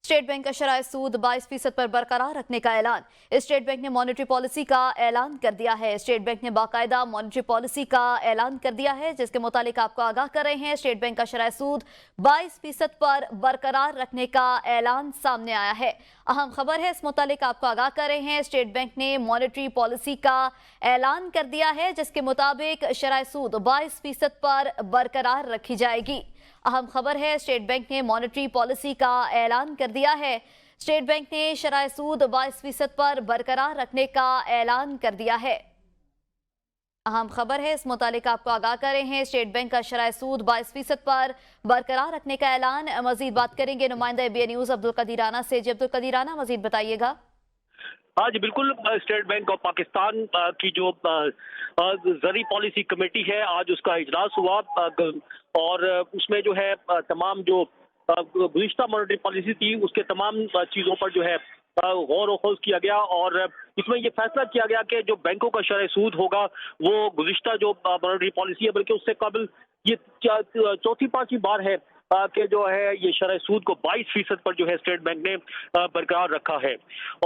State bank का शरह सूद 22% पर बरकरार रखने का ऐलान। स्टेट बैंक ने मॉनेटरी पॉलिसी का ऐलान कर दिया है। स्टेट बैंक ने बाकायदा मॉनेटरी पॉलिसी का ऐलान कर दिया है, जिसके मुतालिक आपको आगाह कर रहे हैं। स्टेट बैंक का शरह सूद 22% पर बरकरार रखने का ऐलान सामने आया है। अहम खबर है, इस मुतालिक आपको आगाह कर रहे हैं। स्टेट बैंक ने मॉनेटरी पॉलिसी का ऐलान कर दिया है, जिसके मुताबिक शरह सूद 22% पर बरकरार रखी जाएगी। अहम खबर है, स्टेट बैंक ने मॉनेटरी पॉलिसी का ऐलान कर दिया है। स्टेट बैंक ने शरह सूद 22% पर बरकरार रखने का ऐलान कर दिया है। अहम खबर है, इस मुतालिक आपको आगाह कर रहे हैं। स्टेट बैंक का शरह सूद 22% पर बरकरार रखने का ऐलान। मजीद बात करेंगे नुमाइंदा एबीएन न्यूज अब्दुल कदीर राना से। जी अब्दुल कदीर राना, मजीद बताइएगा। हाँ जी, बिल्कुल। स्टेट बैंक ऑफ पाकिस्तान की जो ज़री पॉलिसी कमेटी है, आज उसका इजलास हुआ और उसमें जो है तमाम जो गुज़िश्ता मॉनेटरी पॉलिसी थी उसके तमाम चीज़ों पर जो है गौर व खोज किया गया और इसमें ये फैसला किया गया कि जो बैंकों का शरह सूद होगा वो गुज़िश्ता जो मॉनेटरी पॉलिसी है बल्कि उससे काबिल ये चौथी पांचवी बार है कि जो है ये शरह सूद को 22% पर जो है स्टेट बैंक ने बरकरार रखा है।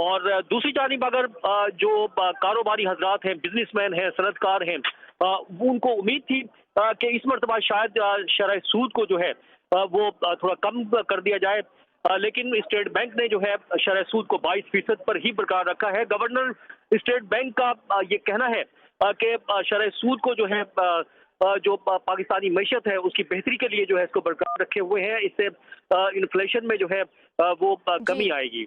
और दूसरी जानिब अगर जो कारोबारी हजरात हैं, बिजनेसमैन हैं, सनतकार हैं, वो उनको उम्मीद थी कि इस मरतबा शायद शरह सूद को जो है वो थोड़ा कम कर दिया जाए, लेकिन स्टेट बैंक ने जो है शरह सूद को 22% पर ही बरकरार रखा है। गवर्नर स्टेट बैंक का ये कहना है कि शरह सूद को जो है जो पाकिस्तानी मैशत है उसकी बेहतरी के लिए जो है इसको बरकरार रखे हुए हैं। इससे इन्फ्लेशन में जो है वो जी कमी आएगी।